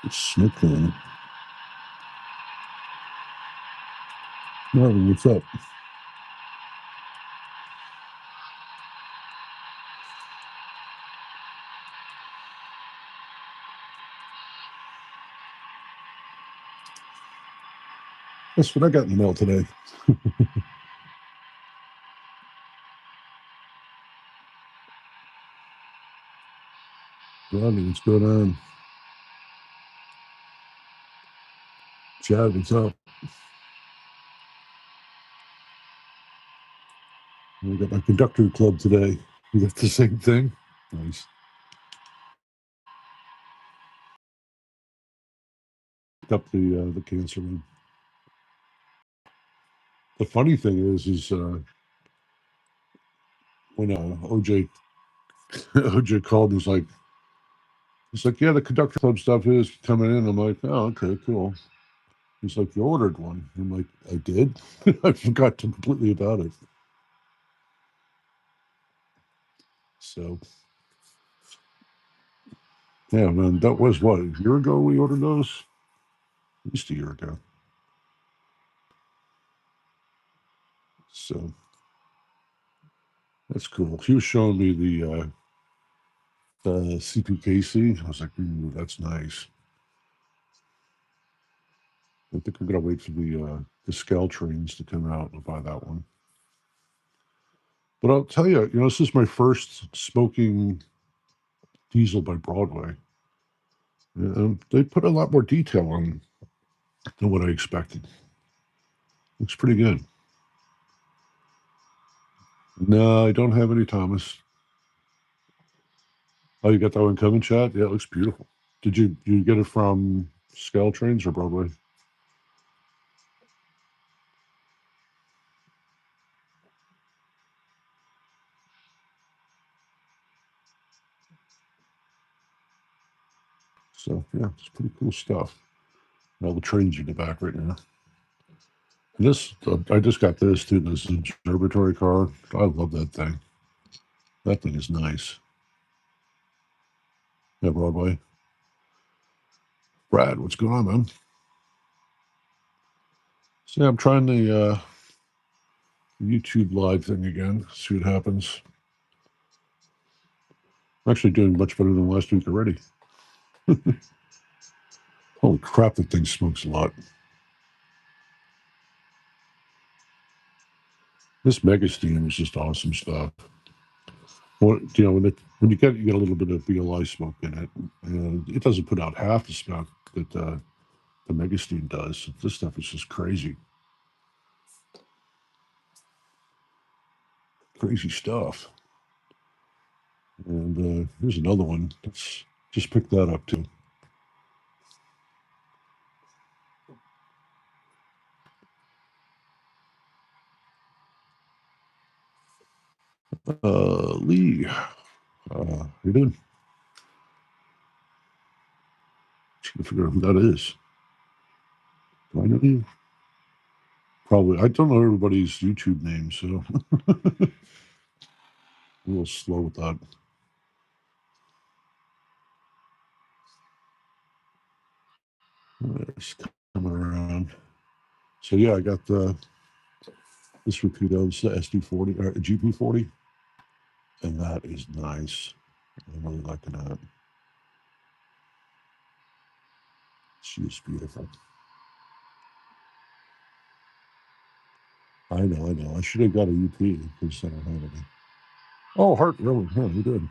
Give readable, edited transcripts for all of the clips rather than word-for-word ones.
Smoking. Marvin, what's up? That's what I got in the mail today. Robbie, what's going on? Chad, what's up? We got my conductor club today. We got the same thing. Nice. Up the cancer one. The funny thing is when OJ called and was like, he's like, yeah, the conductor club stuff is coming in. I'm like, oh, okay, cool. He's like, you ordered one. I'm like, I did. I forgot completely about it. So, yeah, man, that was what, a year ago we ordered those? At least a year ago. So, that's cool. He was showing me the CPKC. I was like, ooh, that's nice. I think I'm gonna wait for the scale trains to come out and buy that one. But I'll tell you, this is my first smoking diesel by Broadway. They put a lot more detail on than what I expected. Looks pretty good. No, I don't have any Thomas. Oh, you got that one coming, Chad? Yeah, it looks beautiful. Did you get it from Scale Trains or Broadway? So yeah, it's pretty cool stuff. All the trains in the back right now. And this, I just got this too. This observatory car. I love that thing. That thing is nice. Yeah, Broadway. Brad, what's going on, man? So yeah, I'm trying the YouTube live thing again. See what happens. I'm actually doing much better than last week already. Holy crap, that thing smokes a lot. This Mega Steam is just awesome stuff. Well, when you get a little bit of BLI smoke in it, and it doesn't put out half the smoke that the Mega Steam does. This stuff is just crazy. Crazy stuff. And here's another one. Let's just pick that up too. Lee, how you doing? Trying to figure out who that is. Finally, probably. I don't know everybody's YouTube name, so a little slow with that. It's coming around. So yeah, I got this Rapido. It's the SD40 or GP40, and that is nice. I'm really liking that. She's beautiful. I know. I should have got a UP because I don't have any. Oh, Heart, really? Yeah, you did.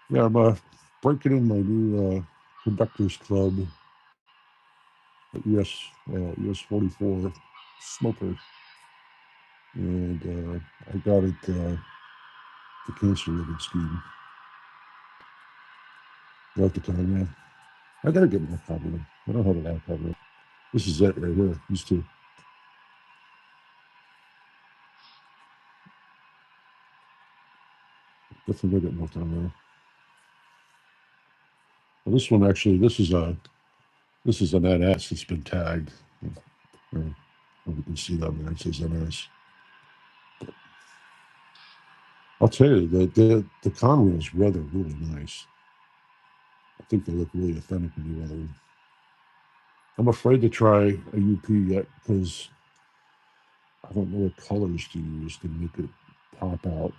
Yeah, I'm breaking in my new Conductors Club US 44 smoker, and I got it the cancer ribbon scheme. Like the camera. I gotta get my cover. I don't have an cover. This is it right here. These two. Definitely get more down there. Well, this one actually, this is an NS that's been tagged. You can see that there. It says NS. I'll tell you the con wheels weather really nice. I think they look really authentic when you weather them. I'm afraid to try a UP yet because I don't know what colors to use to make it pop out.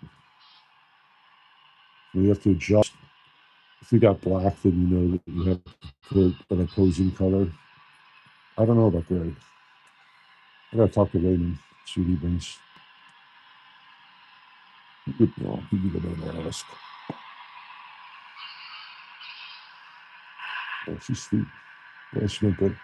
You have to adjust. If you got black, then you know that you have to put an opposing color. I don't know about gray. I gotta talk to Raymond, see what he brings. Good, no, he can go down and ask. Oh, she's sweet. Yeah, Snowbird.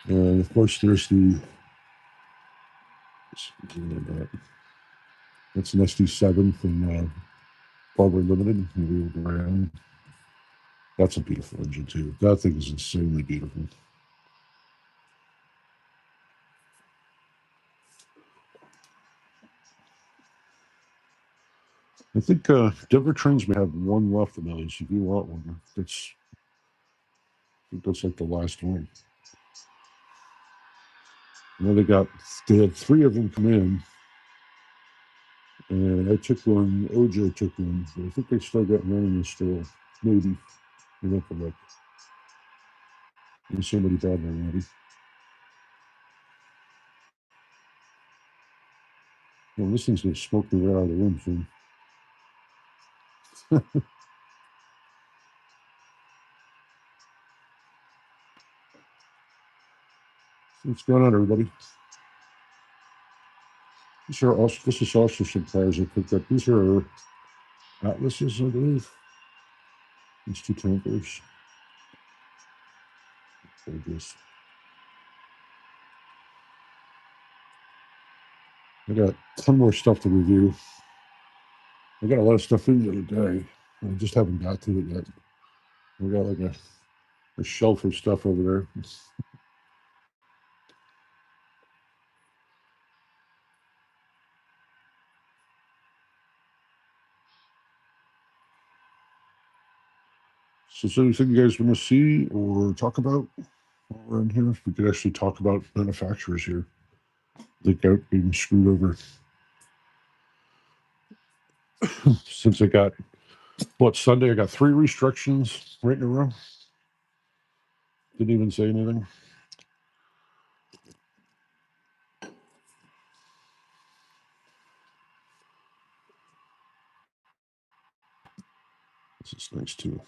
And of course, there's the. That's an SD7 from Barber Limited, Rio Grande. That's a beautiful engine too. That thing is insanely beautiful. I think Denver Trains may have one left of those. If you want one, I think that's like the last one. You know, they had three of them come in, and I took one. OJ took one. But I think they still got one in the store. Maybe. You have to look. And somebody bought it already. Well, this thing's gonna smoke me right out of the room soon. What's going on, everybody? This is also some cars I picked up. These are Atlases, I believe. These two tankers. Gorgeous. I got a ton more stuff to review. I got a lot of stuff in the other day. I just haven't got to it yet. I got like a shelf of stuff over there. So is there anything you guys want to see or talk about while we're in here? We could actually talk about manufacturers here. They got being screwed over. Since I got Sunday, I got 3 restrictions right in a row. Didn't even say anything. This is nice too.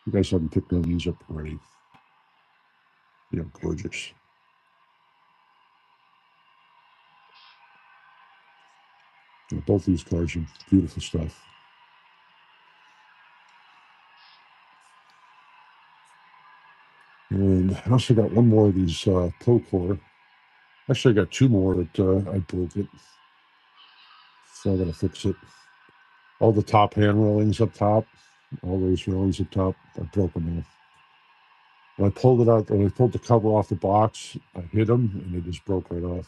You guys haven't picked one of these up already. Yeah, gorgeous. Yeah, both these cars are beautiful stuff. And I also got one more of these Procore. Actually, I got 2 more that I broke it. So I gotta fix it. All the top hand railings up top, all those railings up top, I broke them off. When I pulled it out, when I pulled the cover off the box, I hit them and they just broke right off.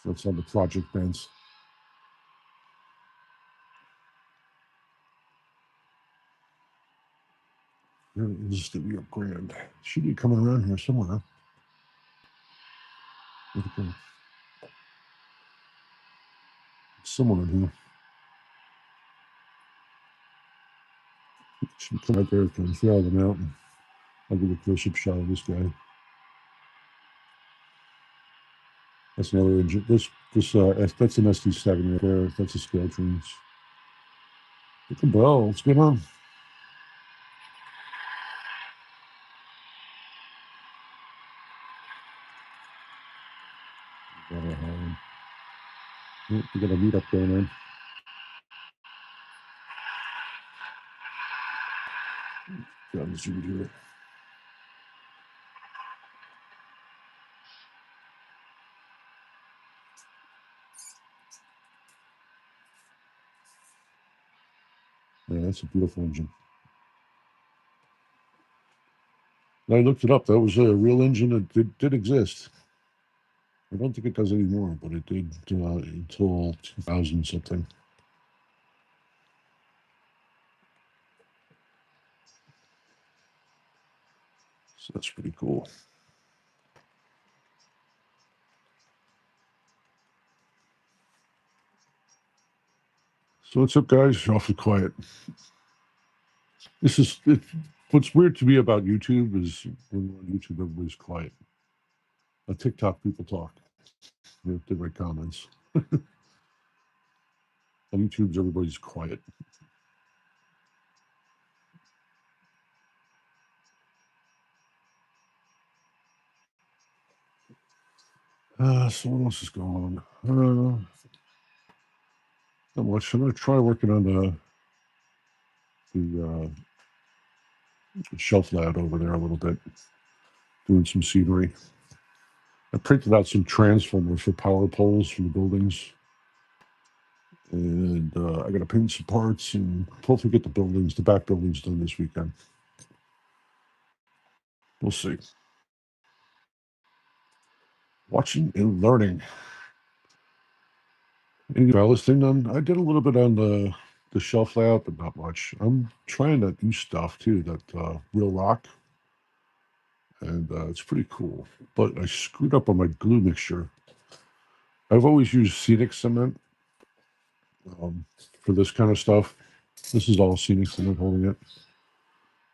That's on the project fence. There is the Rio Grande. Should be coming around here somewhere. Where'd it go? Somewhere in here. Should be coming right there. Can see all the mountain. I'll give a close-up shot of this guy. That's another engine. That's an SD7 right there. That's a scale trains. Look at the bell. What's going on? We got a meet up going on. Got this over here. Yeah, that's a beautiful engine. I looked it up. That was a real engine that did exist. I don't think it does anymore, but it did until 2000 something. So that's pretty cool. So what's up, guys? You're awfully quiet. What's weird to me about YouTube is when we're on YouTube, everybody's quiet. On TikTok, people talk. They write comments. On YouTube, everybody's quiet. So what else is going on? Not much. I'm going to try working on the shelf layout over there a little bit, doing some scenery. I printed out some transformers for power poles for the buildings. And I got to paint some parts and hopefully get the back buildings done this weekend. We'll see. Watching and learning. And I was thinking I did a little bit on the shelf layout, but not much. I'm trying that new stuff too, that real rock. And it's pretty cool. But I screwed up on my glue mixture. I've always used scenic cement for this kind of stuff. This is all scenic cement holding it.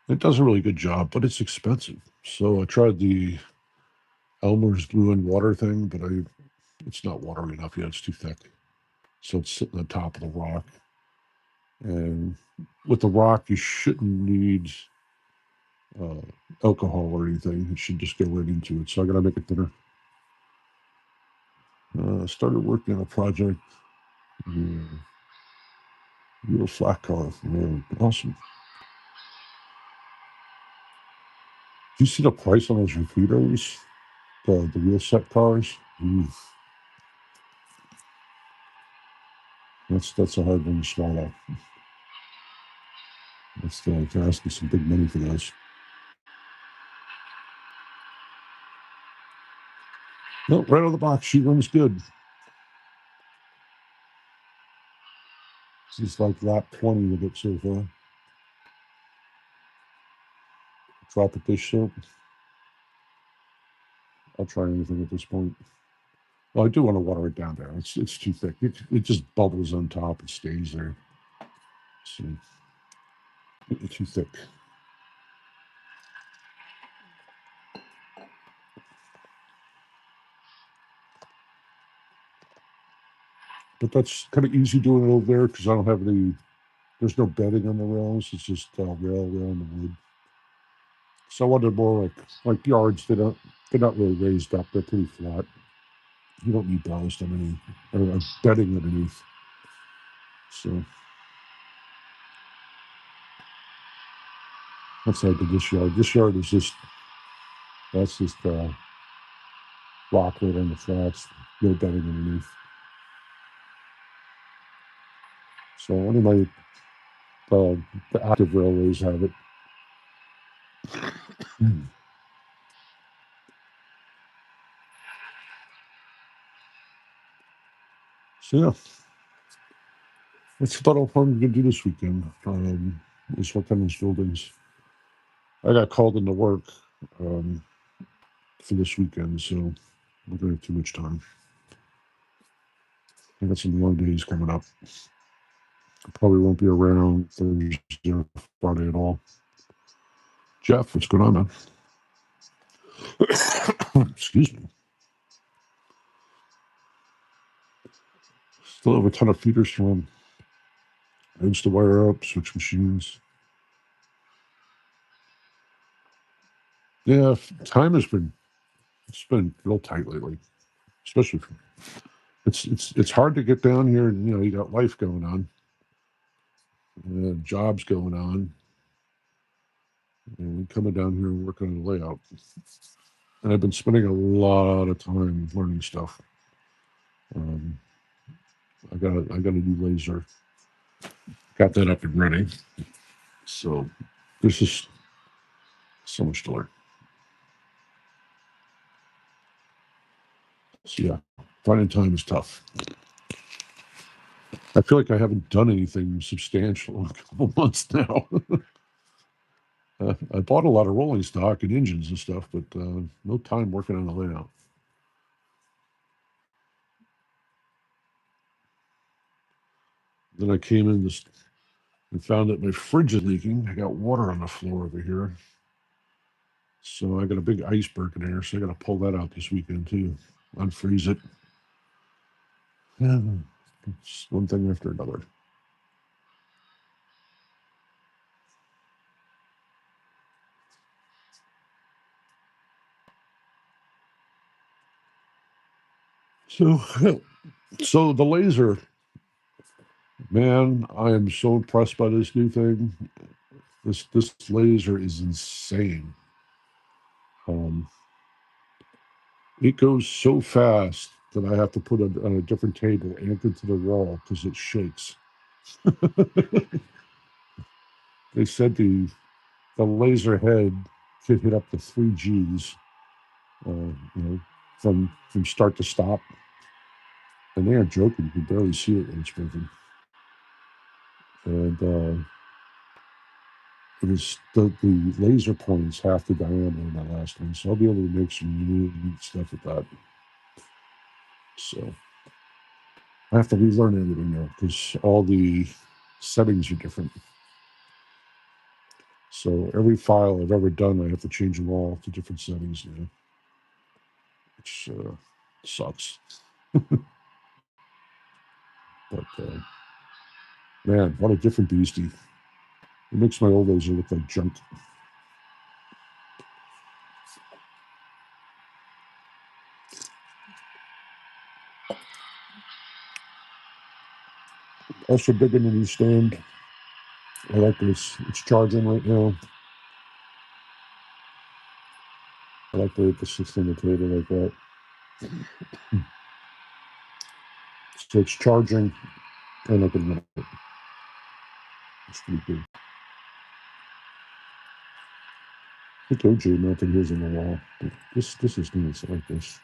It does a really good job, but it's expensive. So I tried the Elmer's glue and water thing, but it's not watery enough yet. It's too thick. So it's sitting on top of the rock. And with the rock, you shouldn't need alcohol or anything. It should just go right into it. So I got to make it thinner. Started working on a project. Yeah. Real flat car. Man, awesome. Do you see the price on those repeaters? The real set cars? That's a hard one to swallow. They're asking some big money for those. No, right out of the box. She runs good. She's like lap 20 with it so far. Drop it dish soap. I'll try anything at this point. Well, I do want to water it down there. It's too thick. It just bubbles on top and stays there. So it's too thick. But that's kind of easy doing it over there because I don't have any. There's no bedding on the rails. It's just rail and the wood. So I wanted more like yards. They're not really raised up. They're pretty flat. You don't need ballast underneath or bedding underneath. So that's how I did this yard. This yard is that's just rock right on the flats. No bedding underneath. So only the active railways have it. So yeah, that's about all I'm going to do this weekend. Is work on these buildings. I got called into work um, for this weekend, so I'm going to have too much time. I got some long days coming up. I probably won't be around Thursday or Friday at all. Jeff, what's going on, man? Excuse me. Still have a ton of feeders to run. Ends to wire up, switch machines. Yeah, time has been real tight lately, especially for, it's hard to get down here. And, you got life going on, jobs going on, and coming down here and working on the layout. And I've been spending a lot of time learning stuff. Um, I got a new laser, got that up and running. So there's just so much to learn. So yeah, finding time is tough. I feel like I haven't done anything substantial in a couple months now. I bought a lot of rolling stock and engines and stuff, but no time working on the layout. Then I came in and found that my fridge is leaking. I got water on the floor over here. So I got a big iceberg in there, so I got to pull that out this weekend too. Unfreeze it. Yeah, it's one thing after another. So, so the laser, man, I am so impressed by this new thing. This laser is insane. Um, it goes so fast that I have to put it on a different table anchored to the wall because it shakes. They said the laser head could hit up to 3 Gs, from start to stop. And they aren't joking; you can barely see it when it's moving. And it is the laser point is half the diameter in that last one, so I'll be able to make some really neat stuff with that. So I have to relearn everything now because all the settings are different. So every file I've ever done, I have to change them all to different settings now, which sucks. But man, what a different beastie! It makes my old laser look like junk. Also bigger than the stand. I like this. It's charging right now. I like the system on the table like that. So it's charging and I can run it. It's pretty good. I think OJ mounted his on the wall. But this is nice. I like this.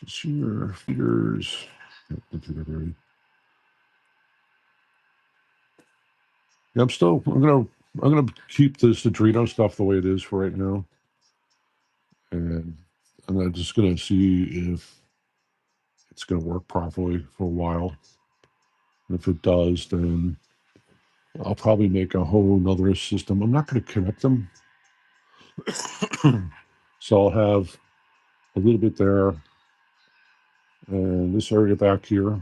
Here, feeders. Yeah, I'm gonna keep this Adreno stuff the way it is for right now, and I'm just gonna see if it's gonna work properly for a while. And if it does, then I'll probably make a whole nother system. I'm not gonna connect them, so I'll have a little bit there, and this area back here.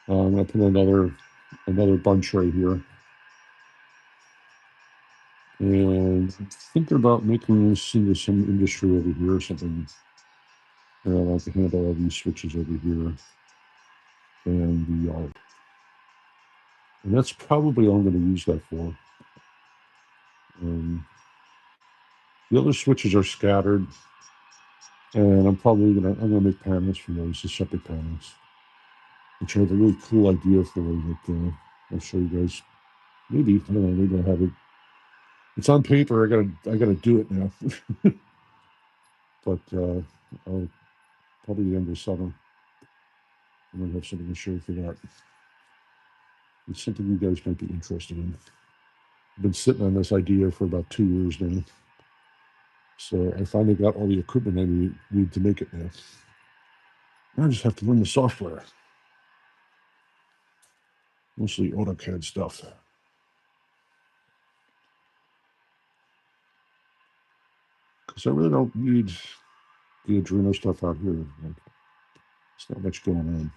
I'm gonna put another bunch right here. And thinking about making this into some industry over here or something. I like to handle all these switches over here and the and that's probably all I'm going to use that for. The other switches are scattered, and I'm gonna make panels for those, the separate panels, which I have a really cool idea for that I'll show you guys. Maybe I don't know. Maybe I'll have it. It's on paper. I gotta do it now. But I'll probably the end of summer. I'm gonna have something to show for that. It's something you guys might be interested in. I've been sitting on this idea for about 2 years now. So I finally got all the equipment I need to make it now. I just have to learn the software. Mostly AutoCAD stuff. Because I really don't need the Arduino stuff out here. Like, there's not much going on.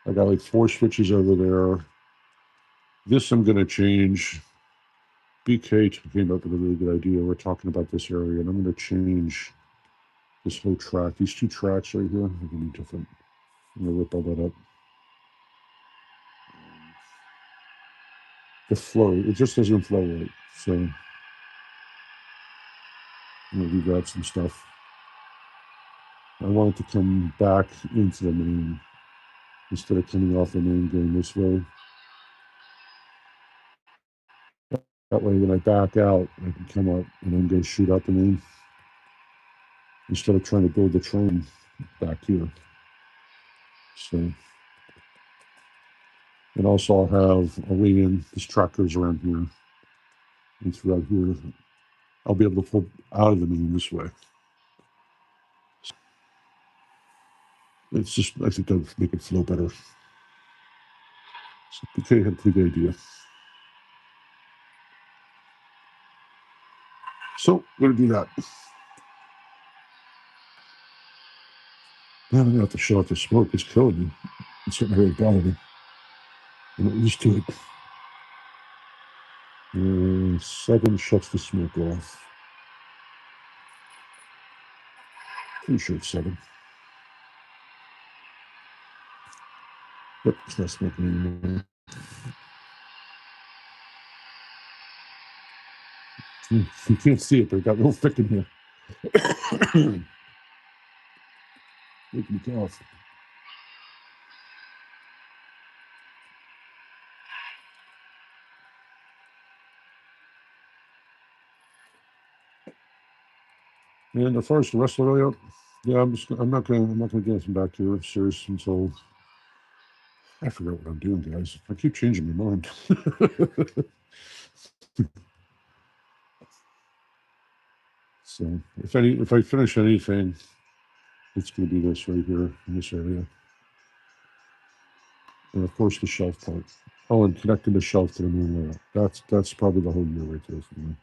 I got like 4 switches over there. This I'm going to change. BK came up with a really good idea. We're talking about this area, and I'm going to change this whole track. These 2 tracks right here are going to be different. I'm going to rip all that up. The flow, it just doesn't flow right. So I'm going to regrab some stuff. I want it to come back into the main instead of coming off the main going this way. That way, when I back out, I can come up and then go shoot out the main instead of trying to build the train back here. So, and also I'll have a way in. This track goes around here and throughout here. I'll be able to pull out of the main this way. It's just, I think that'll make it flow better. So BK had a pretty good idea. So we're gonna do that. Now I'm gonna have to shut off the smoke. It's killing me. It's getting really bothering me. I'm not used to it. 7 shuts the smoke off. Pretty sure it's 7. Yep, it's not smoking anymore. You can't see it, but it got real thick in here. Making me cough. And as far as the rest of the layout, yeah, I'm not gonna get anything back here serious until I forget what I'm doing, guys. I keep changing my mind. So if I finish anything, it's gonna be this right here in this area. And of course the shelf part. Oh, and connecting the shelf to the main layout. That's probably the whole year right there for me.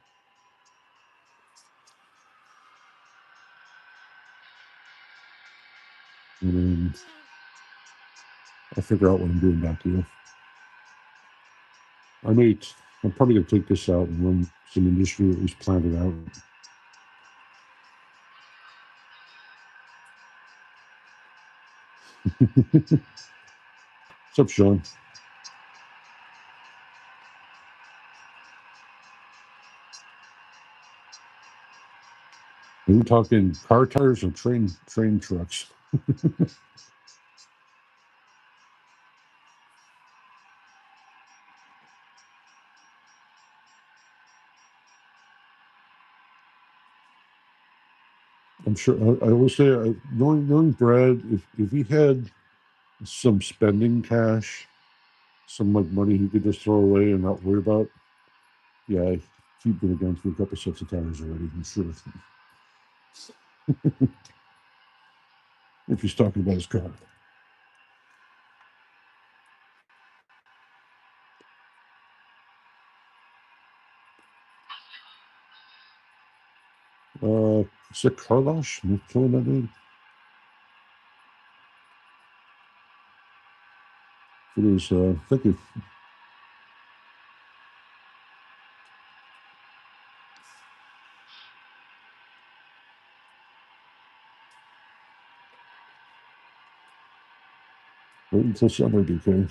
And then I'll figure out what I'm doing back here. I'm probably gonna take this out and run some industry, at least plan it out. What's up, Sean? Are we talking car tires or train trucks? I'm sure. I will say, knowing Brad, if he had some spending cash, some like money he could just throw away and not worry about, yeah, he'd been gone through a couple sets of tires already. I'm sure. If he's talking about his car. Is it Carlosh? Am I killing that name? It is. Thank you. Wait until summer, BK.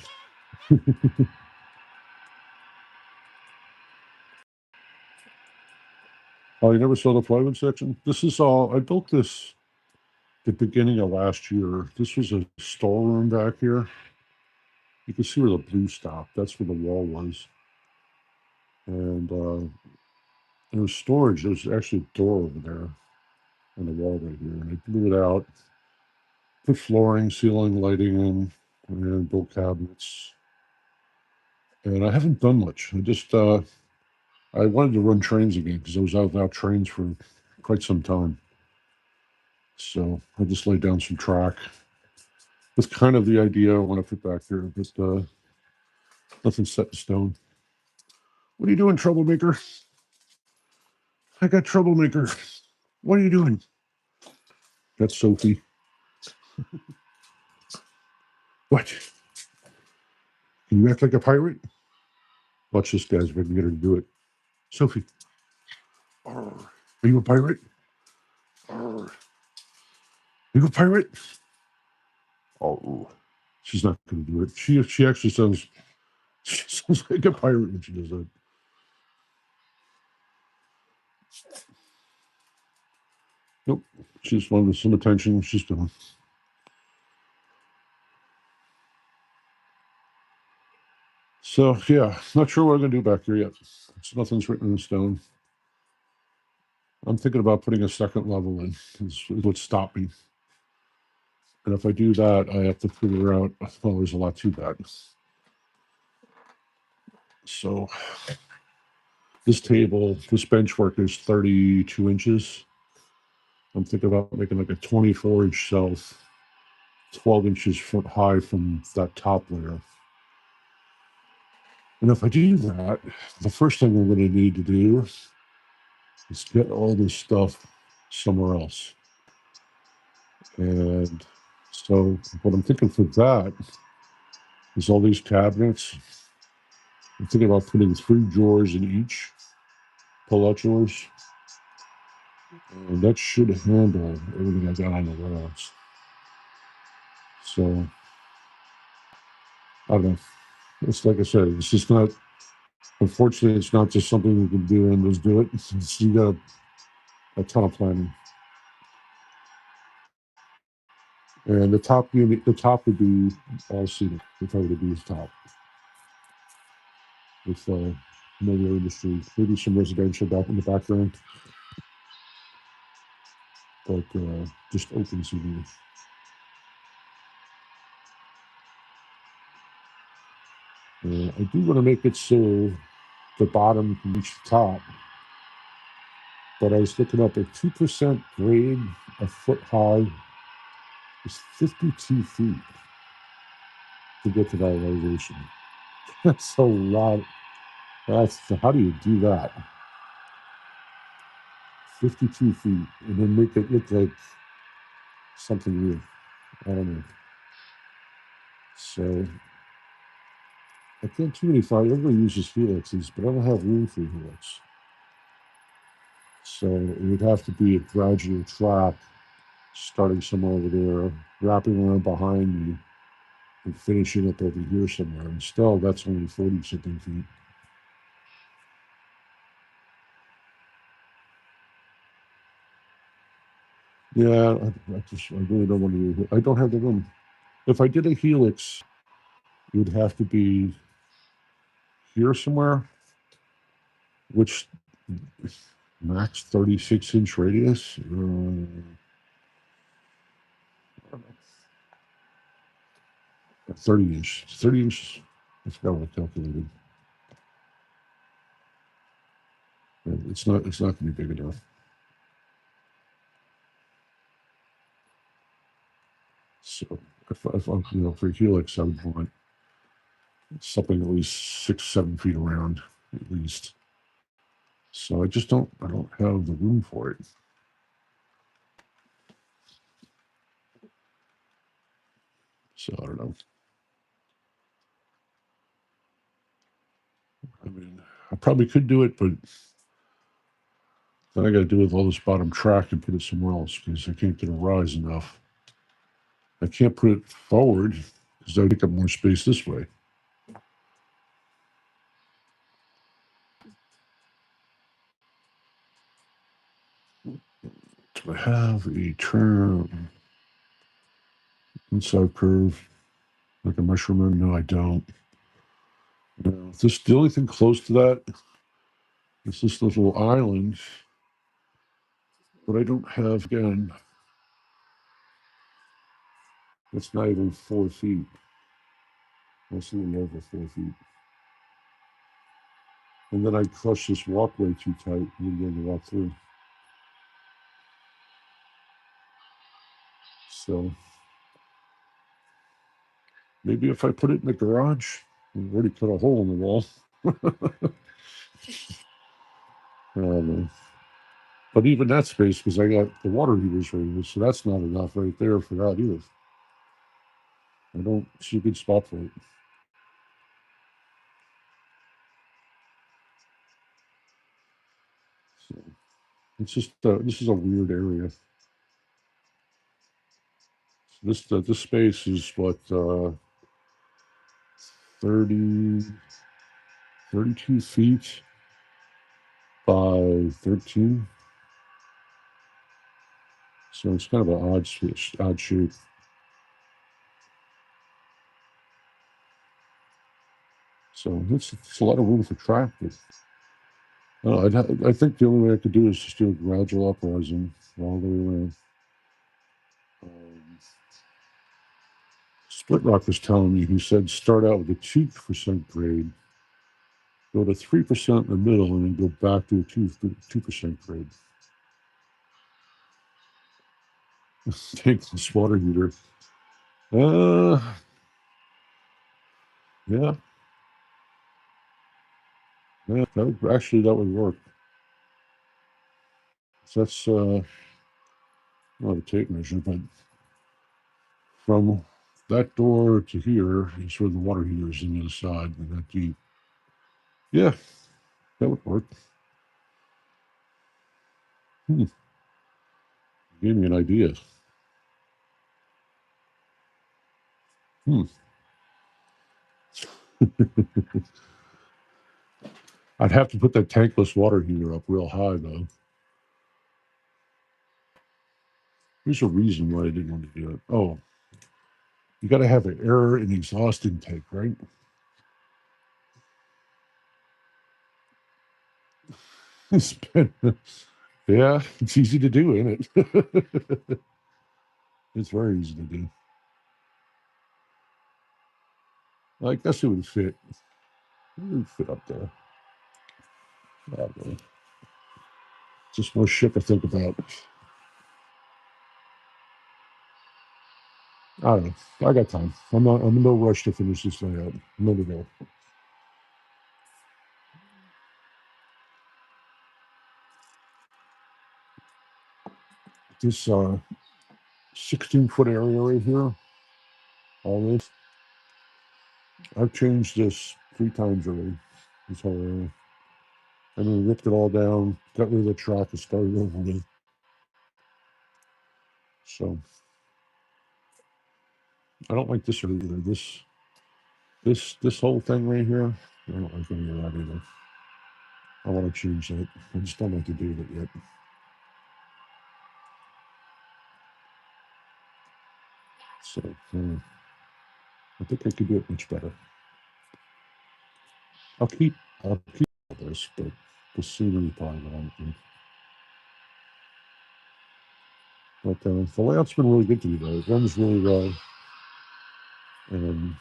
Oh, you never saw the plywood section? This is all, I built this the beginning of last year. This was a storeroom back here. You can see where the blue stopped. That's where the wall was. And there was storage. There was actually a door over there on the wall right here. And I blew it out, put flooring, ceiling, lighting in, and built cabinets. And I haven't done much. I wanted to run trains again because I was out without trains for quite some time. So I just laid down some track. That's kind of the idea I want to put back here, but nothing set in stone. What are you doing, troublemaker? I got troublemaker. What are you doing? That's Sophie. What? Can you act like a pirate? Watch this, guys, if I can get her to do it. Sophie. Arr. Are you a pirate? Arr. Are you a pirate? Oh. She's not going to do it. She actually sounds, she sounds like a pirate when she does that. Nope. She just wanted some attention. She's done. So, yeah, not sure what I'm going to do back here yet. Nothing's written in stone. I'm thinking about putting a second level in, is what stopped me. And if I do that, I have to figure out, well, there's a lot to that. So this table, this bench work is 32 inches. I'm thinking about making like a 24-inch shelf, 12 inches high from that top layer. And if I do that, the first thing I'm going to need to do is get all this stuff somewhere else. And so what I'm thinking for that is all these cabinets. I'm thinking about putting 3 drawers in each, pull-out drawers. And that should handle everything I got on the walls. So, I don't know. It's like I said, it's just not, unfortunately, it's not just something we can do and just do it. You got a ton of planning. And the top would be all seated if I were to do the top. With no real industry, maybe some residential back in the background, but just open seating. I do want to make it so the bottom can reach the top, but I was looking up at 2% grade, a foot high, is 52 feet to get to that elevation. That's a lot. How do you do that? 52 feet, and then make it look like something real. I don't know. So I can't too many fire. Everybody uses helixes, but I don't have room for helix. So it would have to be a gradual track, starting somewhere over there, wrapping around behind me, and finishing up over here somewhere. And still, that's only 40 something feet. Yeah, I really don't want to do it. I don't have the room. If I did a helix, it would have to be here somewhere, which max 36-inch radius. 30 inch. 30 inch. I forgot what I calculated. It's not going to be big enough. So if I'm, for helix, I would want something at least 6-7 feet around, at least. So I don't have the room for it. So I don't know. I mean, I probably could do it, but then I got to do with all this bottom track and put it somewhere else because I can't get a rise enough. I can't put it forward because that would take up more space this way. Do I have a turn inside curve like a measurement? No, I don't. No, the only thing close to that is this little island, but I don't have, again, it's not even 4 feet. That's a little over 4 feet. And then I crush this walkway too tight and then to walk through. So maybe if I put it in the garage, I've already put a hole in the wall. But even that space, because I got the water heaters right here, so that's not enough right there for that either. I don't see a good spot for it. So it's just this is a weird area. So this space is what 30, 32 feet by 13. So it's kind of an odd shape. So it's a lot of room for traffic. I think the only way I could do is just do a gradual uprising all the way around. Split Rock was telling me, he said start out with a 2% grade, go to 3% in the middle, and then go back to a 2% grade. Take this water heater. Yeah, that would work. So that's not a tape measure, but from that door to here is where the water heater is on the other side, and that deep. Yeah, that would work. Gave me an idea. I'd have to put that tankless water heater up real high, though. There's a reason why I didn't want to do it. Oh, you got to have an air and exhaust intake, right? Yeah, it's easy to do, isn't it? It's very easy to do. I guess it would fit. It would fit up there. Really. Just more shit to think about. I don't know. I got time. I'm in no rush to finish this layout. No to go. This 16-foot area right here, all this, I've changed this 3 times already. This whole area. I mean, ripped it all down, got rid of the track, and started over again. So I don't like this either. This whole thing right here, I don't like any of that either. I want to change that. I just don't like to do it yet. So I think I could do it much better. I'll keep this, but the scenery part of it. But the layout's been really good to me, though. It runs really well. And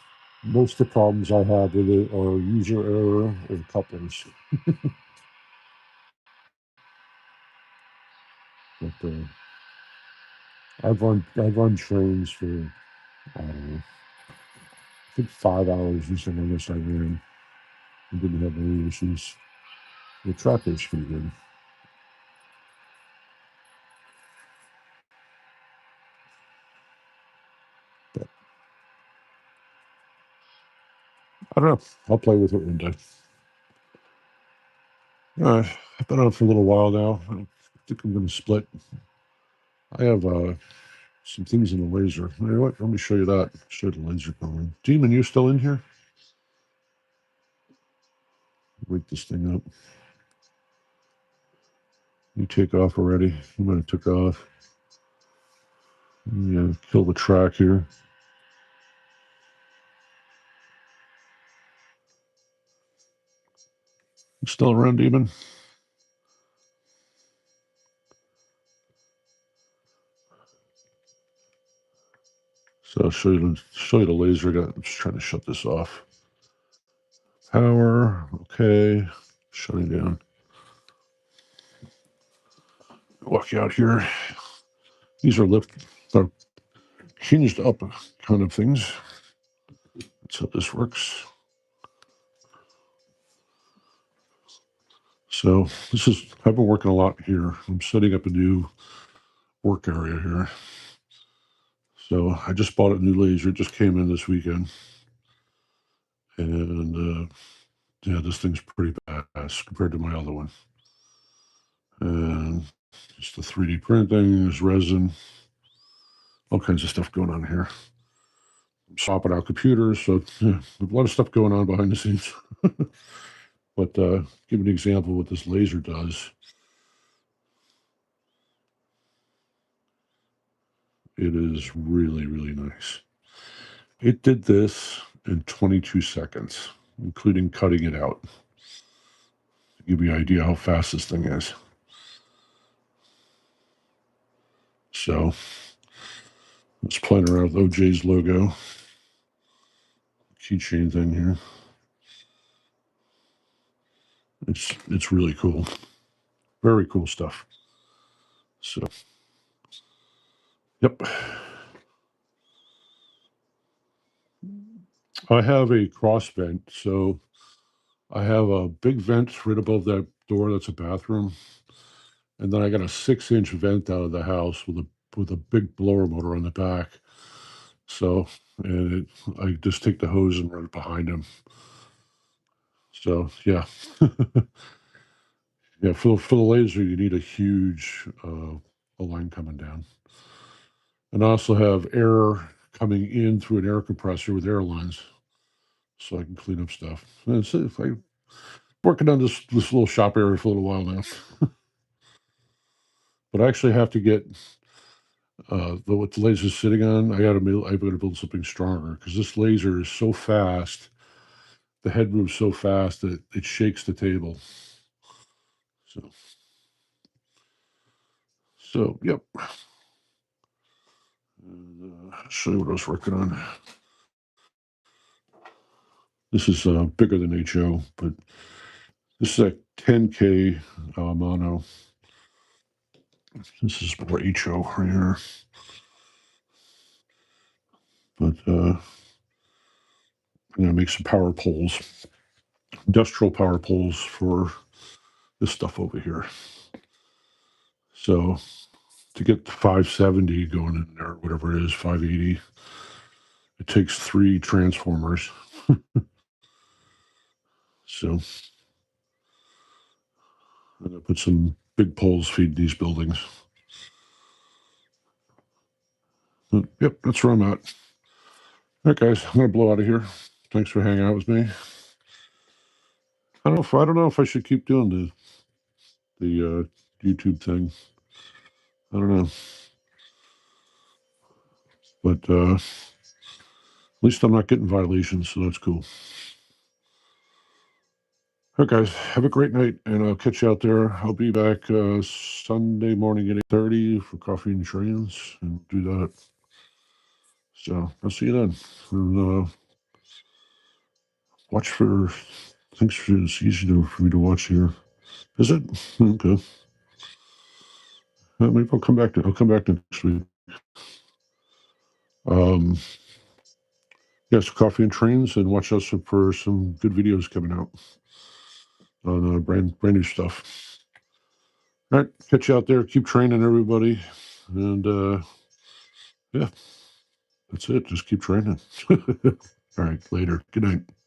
most of the problems I have with it are user error and couplings. But I've run trains for I don't know, I think 5 hours using on this I ran and didn't have any issues. The track is pretty good. But I don't know. I'll play with it one day. I've been on for a little while now. I think I'm going to split. I have some things in the laser. You know what? Let me show you that. Show the laser going. Demon, you still in here? Wake this thing up. You take off already. You might have took off. Yeah, kill the track here. You still around, Demon? So I'll show you the laser. I'm just trying to shut this off. Power, okay. Shutting down. Walk you out here. These are hinged up kind of things. That's how this works. So I've been working a lot here. I'm setting up a new work area here. So I just bought a new laser. It just came in this weekend. And yeah, this thing's pretty badass compared to my other one. And just the 3D printing, there's resin, all kinds of stuff going on here. I'm swapping out computers, so yeah, a lot of stuff going on behind the scenes. But give an example of what this laser does. It is really, really nice. It did this in 22 seconds, including cutting it out, to give you an idea how fast this thing is. So let's playing around with OJ's logo. Keychain thing here. It's really cool. Very cool stuff. So, yep. I have a cross vent. So I have a big vent right above that door. That's a bathroom. And then I got a 6-inch vent out of the house with a big blower motor on the back. So, I just take the hose and run it behind him. So, yeah. Yeah, for the laser, you need a huge a line coming down. And I also have air coming in through an air compressor with air lines, so I can clean up stuff. And so if I'm working on this little shop area for a little while now, but I actually have to get what the laser's sitting on. I got to build something stronger because this laser is so fast. The head moves so fast that it shakes the table. So yep. And, show you what I was working on. This is bigger than HO, but this is a 10K mono. This is more HO right here. But I'm going to make some power poles, industrial power poles for this stuff over here. So to get the 570 going in there, whatever it is, 580, it takes 3 transformers. So I'm going to put some big poles feed these buildings. But, yep, that's where I'm at. All right, guys, I'm going to blow out of here. Thanks for hanging out with me. I don't know if I should keep doing the YouTube thing. I don't know, but at least I'm not getting violations, so that's cool. All right, guys, have a great night, and I'll catch you out there. I'll be back Sunday morning at 8:30 for coffee and trains, and do that. So I'll see you then. And watch for. Thanks for it's easy for me to watch here. Is it okay? Maybe I'll come back. I'll come back next week. Um, yes, coffee and trains, and watch us for some good videos coming out on brand new stuff. All right, catch you out there. Keep training, everybody, and yeah, that's it. Just keep training. All right, later. Good night.